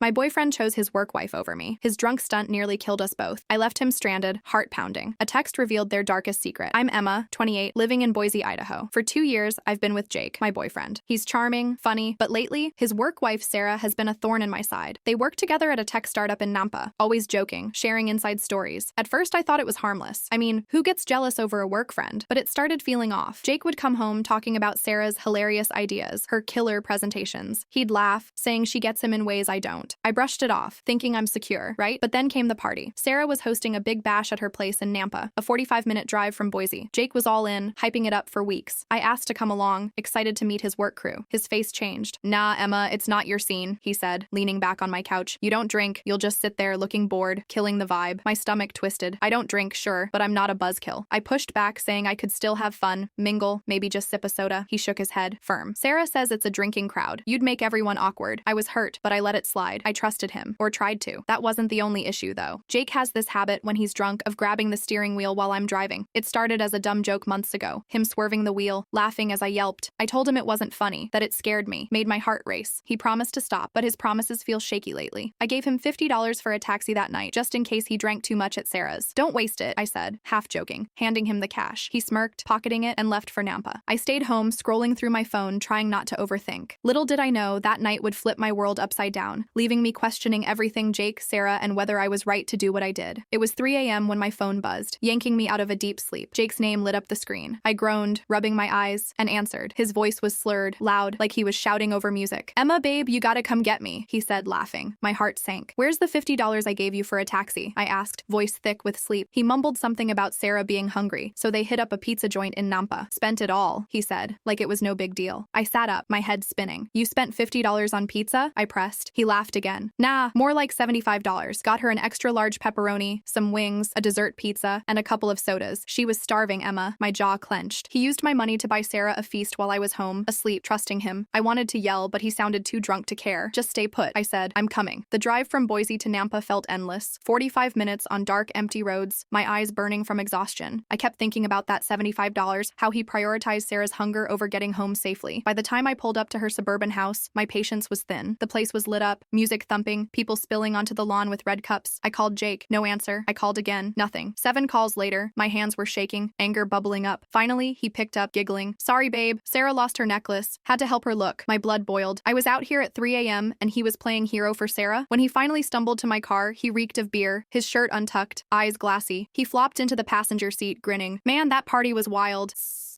My boyfriend chose his work wife over me. His drunk stunt nearly killed us both. I left him stranded, heart pounding. A text revealed their darkest secret. I'm Emma, 28, living in Boise, Idaho. For 2 years, I've been with Jake, my boyfriend. He's charming, funny, but lately, his work wife, Sarah, has been a thorn in my side. They work together at a tech startup in Nampa, always joking, sharing inside stories. At first, I thought it was harmless. I mean, who gets jealous over a work friend? But it started feeling off. Jake would come home talking about Sarah's hilarious ideas, her killer presentations. He'd laugh, saying she gets him in ways I don't. I brushed it off, thinking I'm secure, right? But then came the party. Sarah was hosting a big bash at her place in Nampa, a 45-minute drive from Boise. Jake was all in, hyping it up for weeks. I asked to come along, excited to meet his work crew. His face changed. Nah, Emma, it's not your scene, he said, leaning back on my couch. You don't drink, you'll just sit there looking bored, killing the vibe. My stomach twisted. I don't drink, sure, but I'm not a buzzkill. I pushed back, saying I could still have fun, mingle, maybe just sip a soda. He shook his head, firm. Sarah says it's a drinking crowd. You'd make everyone awkward. I was hurt, but I let it slide. I trusted him, or tried to. That wasn't the only issue, though. Jake has this habit when he's drunk of grabbing the steering wheel while I'm driving. It started as a dumb joke months ago, him swerving the wheel, laughing as I yelped. I told him it wasn't funny, that it scared me, made my heart race. He promised to stop, but his promises feel shaky lately. I gave him $50 for a taxi that night, just in case he drank too much at Sarah's. Don't waste it, I said, half joking, handing him the cash. He smirked, pocketing it, and left for Nampa. I stayed home, scrolling through my phone, trying not to overthink. Little did I know that night would flip my world upside down, leaving me questioning everything Jake, Sarah, and whether I was right to do what I did. It was 3 a.m. when my phone buzzed, yanking me out of a deep sleep. Jake's name lit up the screen. I groaned, rubbing my eyes, and answered. His voice was slurred, loud, like he was shouting over music. Emma, babe, you gotta come get me, he said, laughing. My heart sank. Where's the $50 I gave you for a taxi? I asked, voice thick with sleep. He mumbled something about Sarah being hungry, so they hit up a pizza joint in Nampa. Spent it all, he said, like it was no big deal. I sat up, my head spinning. You spent $50 on pizza? I pressed. He laughed again. Nah, more like $75. Got her an extra large pepperoni, some wings, a dessert pizza, and a couple of sodas. She was starving, Emma. My jaw clenched. He used my money to buy Sarah a feast while I was home, asleep, trusting him. I wanted to yell, but he sounded too drunk to care. Just stay put, I said. I'm coming. The drive from Boise to Nampa felt endless. 45 minutes on dark, empty roads, my eyes burning from exhaustion. I kept thinking about that $75, how he prioritized Sarah's hunger over getting home safely. By the time I pulled up to her suburban house, my patience was thin. The place was lit up, music thumping, people spilling onto the lawn with red cups. I called Jake. No answer. I called again. Nothing. 7 calls later, my hands were shaking, anger bubbling up. Finally, he picked up, giggling. Sorry, babe. Sarah lost her necklace. Had to help her look. My blood boiled. I was out here at 3 a.m. and he was playing hero for Sarah. When he finally stumbled to my car, he reeked of beer, his shirt untucked, eyes glassy. He flopped into the passenger seat, grinning. Man, that party was wild.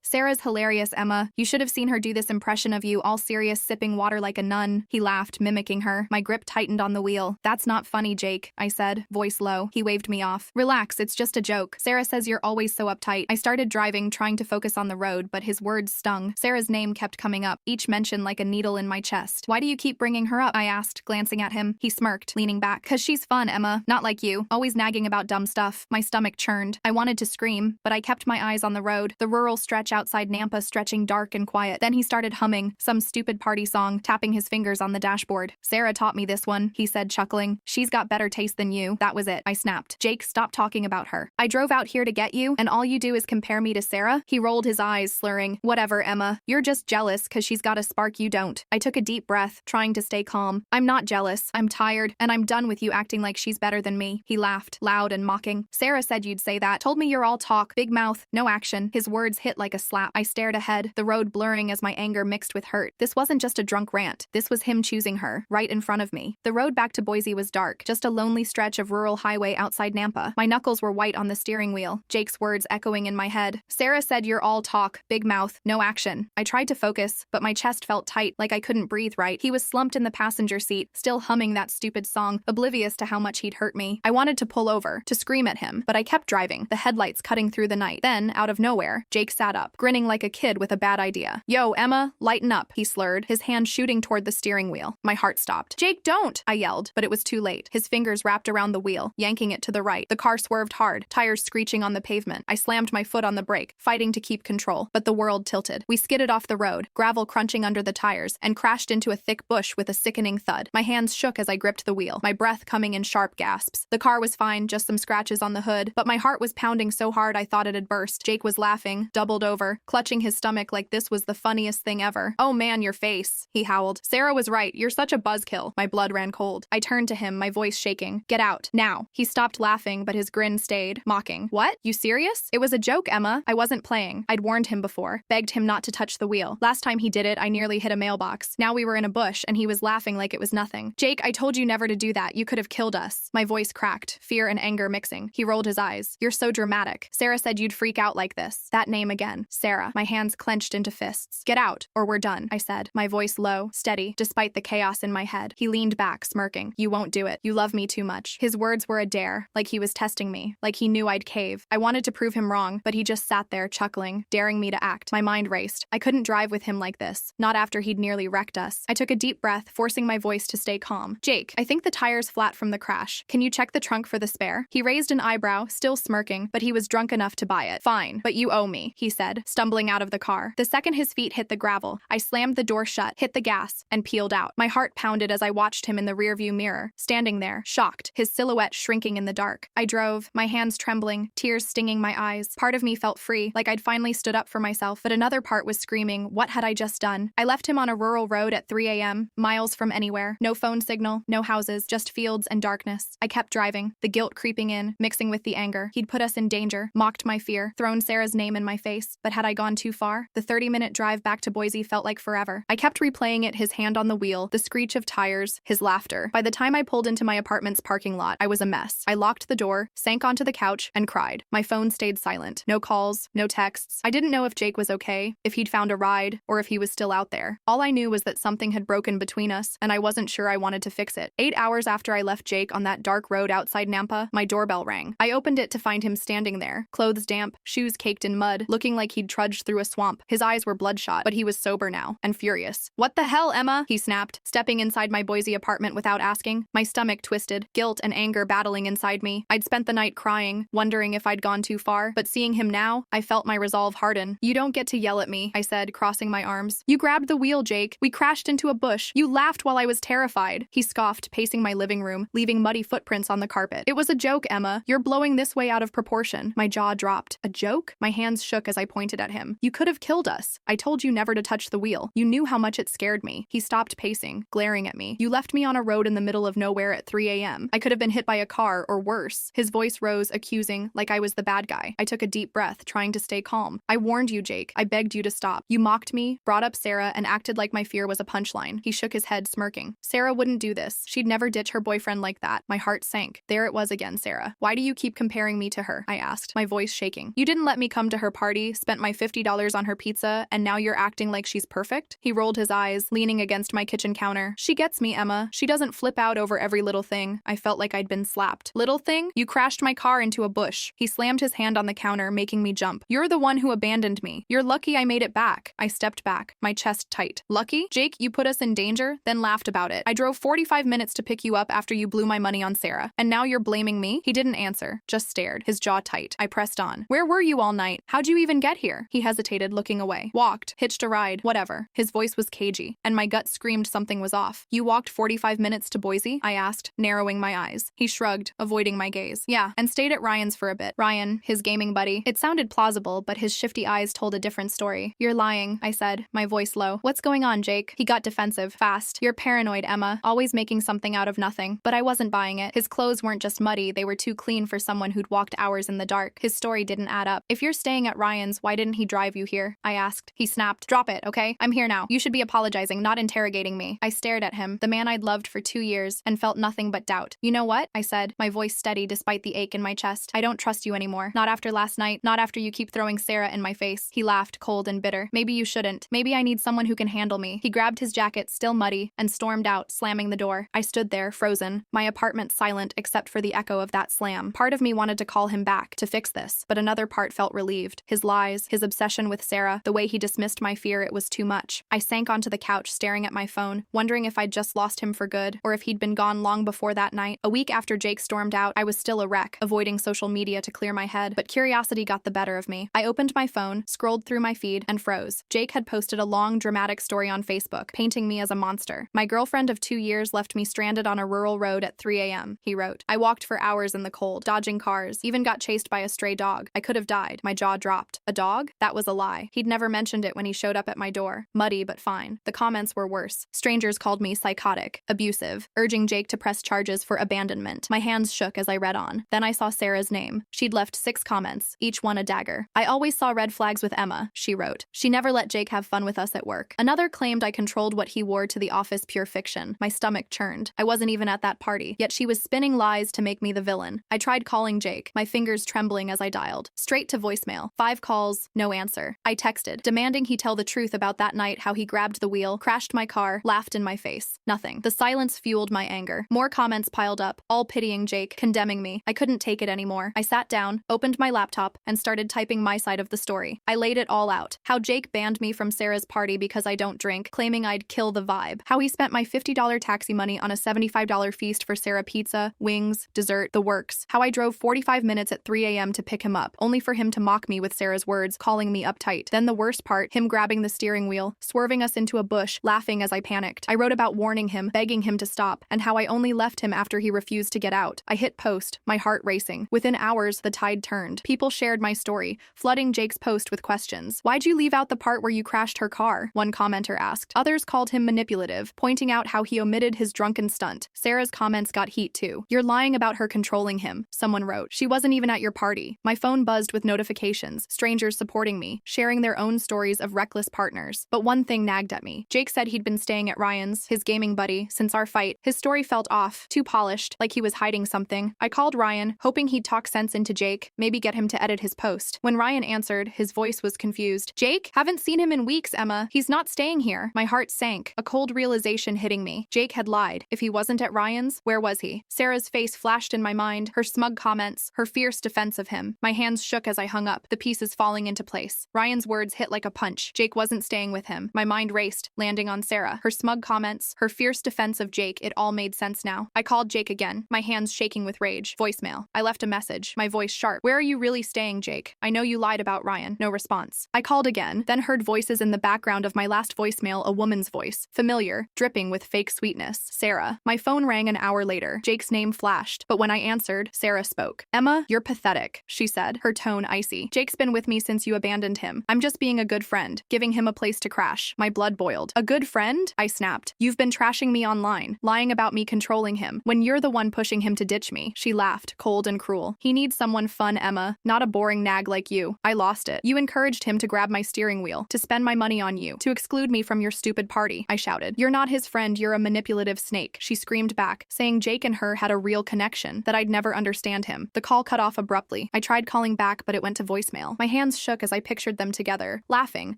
Sarah's hilarious, Emma. You should have seen her do this impression of you, all serious, sipping water like a nun. He laughed, mimicking her. My grip tightened on the wheel. That's not funny, Jake, I said, voice low. He waved me off. Relax, it's just a joke. Sarah says you're always so uptight. I started driving, trying to focus on the road, but his words stung. Sarah's name kept coming up, each mention like a needle in my chest. Why do you keep bringing her up? I asked, glancing at him. He smirked, leaning back. 'Cause she's fun, Emma. Not like you. Always nagging about dumb stuff. My stomach churned. I wanted to scream, but I kept my eyes on the road. The rural stretch outside Nampa stretching dark and quiet. Then he started humming some stupid party song, tapping his fingers on the dashboard. Sarah taught me this one, he said, chuckling. She's got better taste than you. That was it. I snapped. Jake, stop talking about her. I drove out here to get you, and all you do is compare me to Sarah? He rolled his eyes, slurring. Whatever, Emma. You're just jealous because she's got a spark you don't. I took a deep breath, trying to stay calm. I'm not jealous. I'm tired, and I'm done with you acting like she's better than me. He laughed, loud and mocking. Sarah said you'd say that. Told me you're all talk, big mouth, no action. His words hit like a slap. I stared ahead, the road blurring as my anger mixed with hurt. This wasn't just a drunk rant. This was him choosing her, right in front of me. The road back to Boise was dark, just a lonely stretch of rural highway outside Nampa. My knuckles were white on the steering wheel, Jake's words echoing in my head. Sarah said you're all talk, big mouth, no action. I tried to focus, but my chest felt tight, like I couldn't breathe right. He was slumped in the passenger seat, still humming that stupid song, oblivious to how much he'd hurt me. I wanted to pull over, to scream at him, but I kept driving, the headlights cutting through the night. Then, out of nowhere, Jake sat up, grinning like a kid with a bad idea. Yo, Emma, lighten up, he slurred, his hand shooting toward the steering wheel. My heart stopped. Jake, don't, I yelled, but it was too late. His fingers wrapped around the wheel, yanking it to the right. The car swerved hard, tires screeching on the pavement. I slammed my foot on the brake, fighting to keep control, but the world tilted. We skidded off the road, gravel crunching under the tires, and crashed into a thick bush with a sickening thud. My hands shook as I gripped the wheel, my breath coming in sharp gasps. The car was fine, just some scratches on the hood, but my heart was pounding so hard I thought it had burst. Jake was laughing, doubled over, ever, clutching his stomach like this was the funniest thing ever. "Oh man, your face," he howled. "Sarah was right, you're such a buzzkill." My blood ran cold. I turned to him, my voice shaking. "Get out, now." He stopped laughing, but his grin stayed, mocking. "What? You serious?" "It was a joke, Emma. I wasn't playing." I'd warned him before, begged him not to touch the wheel. Last time he did it, I nearly hit a mailbox. Now we were in a bush, and he was laughing like it was nothing. "Jake, I told you never to do that. You could have killed us." My voice cracked, fear and anger mixing. He rolled his eyes. "You're so dramatic. Sarah said you'd freak out like this." That name again. Sarah. My hands clenched into fists. "Get out, or we're done," I said, my voice low, steady, despite the chaos in my head. He leaned back, smirking. "You won't do it. You love me too much." His words were a dare, like he was testing me, like he knew I'd cave. I wanted to prove him wrong, but he just sat there, chuckling, daring me to act. My mind raced. I couldn't drive with him like this, not after he'd nearly wrecked us. I took a deep breath, forcing my voice to stay calm. "Jake, I think the tire's flat from the crash. Can you check the trunk for the spare?" He raised an eyebrow, still smirking, but he was drunk enough to buy it. "Fine, but you owe me," he said, stumbling out of the car. The second his feet hit the gravel, I slammed the door shut, hit the gas, and peeled out. My heart pounded as I watched him in the rearview mirror, standing there, shocked, his silhouette shrinking in the dark. I drove, my hands trembling, tears stinging my eyes. Part of me felt free, like I'd finally stood up for myself, but another part was screaming, what had I just done? I left him on a rural road at 3 a.m., miles from anywhere. No phone signal, no houses, just fields and darkness. I kept driving, the guilt creeping in, mixing with the anger. He'd put us in danger, mocked my fear, thrown Sarah's name in my face. But had I gone too far? The 30-minute drive back to Boise felt like forever. I kept replaying it, his hand on the wheel, the screech of tires, his laughter. By the time I pulled into my apartment's parking lot, I was a mess. I locked the door, sank onto the couch, and cried. My phone stayed silent. No calls, no texts. I didn't know if Jake was okay, if he'd found a ride, or if he was still out there. All I knew was that something had broken between us, and I wasn't sure I wanted to fix it. 8 hours after I left Jake on that dark road outside Nampa, my doorbell rang. I opened it to find him standing there, clothes damp, shoes caked in mud, looking like he'd trudged through a swamp. His eyes were bloodshot, but he was sober now, and furious. "What the hell, Emma?" he snapped, stepping inside my Boise apartment without asking. My stomach twisted, guilt and anger battling inside me. I'd spent the night crying, wondering if I'd gone too far, but seeing him now, I felt my resolve harden. "You don't get to yell at me," I said, crossing my arms. "You grabbed the wheel, Jake. We crashed into a bush. You laughed while I was terrified." He scoffed, pacing my living room, leaving muddy footprints on the carpet. "It was a joke, Emma. You're blowing this way out of proportion." My jaw dropped. A joke? My hands shook as I pointed at him. "You could have killed us. I told you never to touch the wheel. You knew how much it scared me." He stopped pacing, glaring at me. "You left me on a road in the middle of nowhere at 3 a.m. I could have been hit by a car, or worse." His voice rose, accusing, like I was the bad guy. I took a deep breath, trying to stay calm. "I warned you, Jake. I begged you to stop. You mocked me, brought up Sarah, and acted like my fear was a punchline." He shook his head, smirking. "Sarah wouldn't do this. She'd never ditch her boyfriend like that." My heart sank. There it was again, Sarah. "Why do you keep comparing me to her?" I asked, my voice shaking. "You didn't let me come to her party, spent my $50 on her pizza, and now you're acting like she's perfect?" He rolled his eyes, leaning against my kitchen counter. "She gets me, Emma. She doesn't flip out over every little thing." I felt like I'd been slapped. "Little thing? You crashed my car into a bush." He slammed his hand on the counter, making me jump. "You're the one who abandoned me. You're lucky I made it back." I stepped back, my chest tight. "Lucky? Jake, you put us in danger, then laughed about it. I drove 45 minutes to pick you up after you blew my money on Sarah. And now you're blaming me?" He didn't answer, just stared, his jaw tight. I pressed on. "Where were you all night? How'd you even get here?" He hesitated, looking away. "Walked, hitched a ride, whatever." His voice was cagey, and my gut screamed something was off. "You walked 45 minutes to Boise?" I asked, narrowing my eyes. He shrugged, avoiding my gaze. "Yeah, and stayed at Ryan's for a bit." Ryan, his gaming buddy. It sounded plausible, but his shifty eyes told a different story. "You're lying," I said, my voice low. "What's going on, Jake?" He got defensive, fast. "You're paranoid, Emma, always making something out of nothing." But I wasn't buying it. His clothes weren't just muddy, they were too clean for someone who'd walked hours in the dark. His story didn't add up. "If you're staying at Ryan's, why didn't he drive you here?" I asked. He snapped. "Drop it, okay? I'm here now. You should be apologizing, not interrogating me." I stared at him, the man I'd loved for 2 years, and felt nothing but doubt. "You know what?" I said, my voice steady despite the ache in my chest. "I don't trust you anymore. Not after last night, not after you keep throwing Sarah in my face." He laughed, cold and bitter. "Maybe you shouldn't. Maybe I need someone who can handle me." He grabbed his jacket, still muddy, and stormed out, slamming the door. I stood there, frozen, my apartment silent except for the echo of that slam. Part of me wanted to call him back, to fix this, but another part felt relieved. His lies, his obsession with Sarah, the way he dismissed my fear, it was too much. I sank onto the couch, staring at my phone, wondering if I'd just lost him for good, or if he'd been gone long before that night. A week after Jake stormed out, I was still a wreck, avoiding social media to clear my head, but curiosity got the better of me. I opened my phone, scrolled through my feed, and froze. Jake had posted a long, dramatic story on Facebook, painting me as a monster. "My girlfriend of 2 years left me stranded on a rural road at 3 a.m., he wrote. "I walked for hours in the cold, dodging cars, even got chased by a stray dog. I could have died." My jaw dropped. A dog. dog? That was a lie. He'd never mentioned it when he showed up at my door. Muddy, but fine. The comments were worse. Strangers called me psychotic, abusive, urging Jake to press charges for abandonment. My hands shook as I read on. Then I saw Sarah's name. She'd left 6 comments, each one a dagger. I always saw red flags with Emma, she wrote. She never let Jake have fun with us at work. Another claimed I controlled what he wore to the office, pure fiction. My stomach churned. I wasn't even at that party, yet she was spinning lies to make me the villain. I tried calling Jake, my fingers trembling as I dialed. Straight to voicemail. 5 calls, no answer. I texted, demanding he tell the truth about that night, how he grabbed the wheel, crashed my car, laughed in my face. Nothing. The silence fueled my anger. More comments piled up, all pitying Jake, condemning me. I couldn't take it anymore. I sat down, opened my laptop, and started typing my side of the story. I laid it all out. How Jake banned me from Sarah's party because I don't drink, claiming I'd kill the vibe. How he spent my $50 taxi money on a $75 feast for Sarah pizza, wings, dessert, the works. How I drove 45 minutes at 3 a.m. to pick him up, only for him to mock me with Sarah's words, calling me uptight. Then the worst part, him grabbing the steering wheel, swerving us into a bush, laughing as I panicked. I wrote about warning him, begging him to stop, and how I only left him after he refused to get out. I hit post, my heart racing. Within hours, the tide turned. People shared my story, flooding Jake's post with questions. Why'd you leave out the part where you crashed her car? One commenter asked. Others called him manipulative, pointing out how he omitted his drunken stunt. Sarah's comments got heat too. You're lying about her controlling him, someone wrote. She wasn't even at your party. My phone buzzed with notifications, strangers supporting me, sharing their own stories of reckless partners. But one thing nagged at me. Jake said he'd been staying at Ryan's, his gaming buddy, since our fight. His story felt off, too polished, like he was hiding something. I called Ryan, hoping he'd talk sense into Jake, maybe get him to edit his post. When Ryan answered, his voice was confused. Jake? Haven't seen him in weeks, Emma. He's not staying here. My heart sank, a cold realization hitting me. Jake had lied. If he wasn't at Ryan's, where was he? Sarah's face flashed in my mind, her smug comments, her fierce defense of him. My hands shook as I hung up, the pieces falling into place. Ryan's words hit like a punch. Jake wasn't staying with him. My mind raced, landing on Sarah. Her smug comments, her fierce defense of Jake, it all made sense now. I called Jake again, my hands shaking with rage. Voicemail. I left a message, my voice sharp. Where are you really staying, Jake? I know you lied about Ryan. No response. I called again, then heard voices in the background of my last voicemail, a woman's voice. Familiar, dripping with fake sweetness. Sarah. My phone rang an hour later. Jake's name flashed, but when I answered, Sarah spoke. Emma, you're pathetic, she said, her tone icy. Jake's been with me since you abandoned him. I'm just being a good friend, giving him a place to crash. My blood boiled. A good friend? I snapped. You've been trashing me online, lying about me controlling him, when you're the one pushing him to ditch me. She laughed, cold and cruel. He needs someone fun, Emma, not a boring nag like you. I lost it. You encouraged him to grab my steering wheel, to spend my money on you, to exclude me from your stupid party. I shouted. You're not his friend, you're a manipulative snake. She screamed back, saying Jake and her had a real connection, that I'd never understand him. The call cut off abruptly. I tried calling back, but it went to voicemail. My hands shook as I pictured them together, laughing,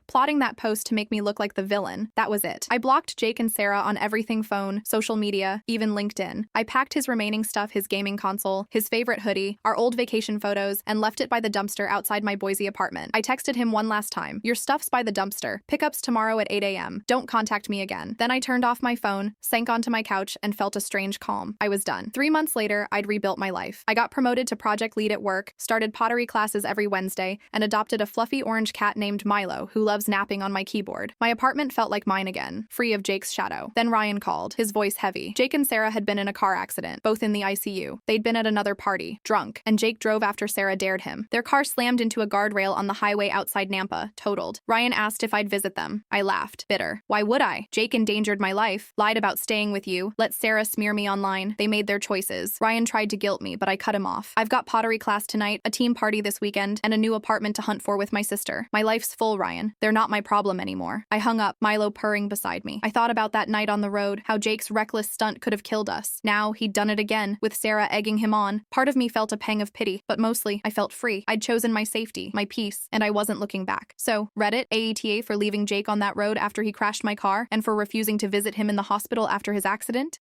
plotting that post to make me look like the villain. That was it. I blocked Jake and Sarah on everything: phone, social media, even LinkedIn. I packed his remaining stuff, his gaming console, his favorite hoodie, our old vacation photos, and left it by the dumpster outside my Boise apartment. I texted him one last time. Your stuff's by the dumpster. Pickups tomorrow at 8 a.m. Don't contact me again. Then I turned off my phone, sank onto my couch, and felt a strange calm. I was done. 3 months later, I'd rebuilt my life. I got promoted to project lead at work, started pottery classes every Wednesday, and adopted a fluffy orange cat named Milo, who loves napping on my keyboard. My apartment felt like mine again, free of Jake's shadow. Then Ryan called, his voice heavy. Jake and Sarah had been in a car accident, both in the ICU. They'd been at another party, drunk, and Jake drove after Sarah dared him. Their car slammed into a guardrail on the highway outside Nampa, totaled. Ryan asked if I'd visit them. I laughed, bitter. Why would I? Jake endangered my life, lied about staying with you, let Sarah smear me online. They made their choices. Ryan tried to guilt me, but I cut him off. I've got pottery class tonight, a team party this weekend, and a new apartment to hunt for with my sister. My life's full, Ryan. They're not my problem anymore. I hung up, Milo purring beside me. I thought about that night on the road, how Jake's reckless stunt could have killed us. Now, he'd done it again, with Sarah egging him on. Part of me felt a pang of pity, but mostly, I felt free. I'd chosen my safety, my peace, and I wasn't looking back. So, Reddit, AETA for leaving Jake on that road after he crashed my car, and for refusing to visit him in the hospital after his accident?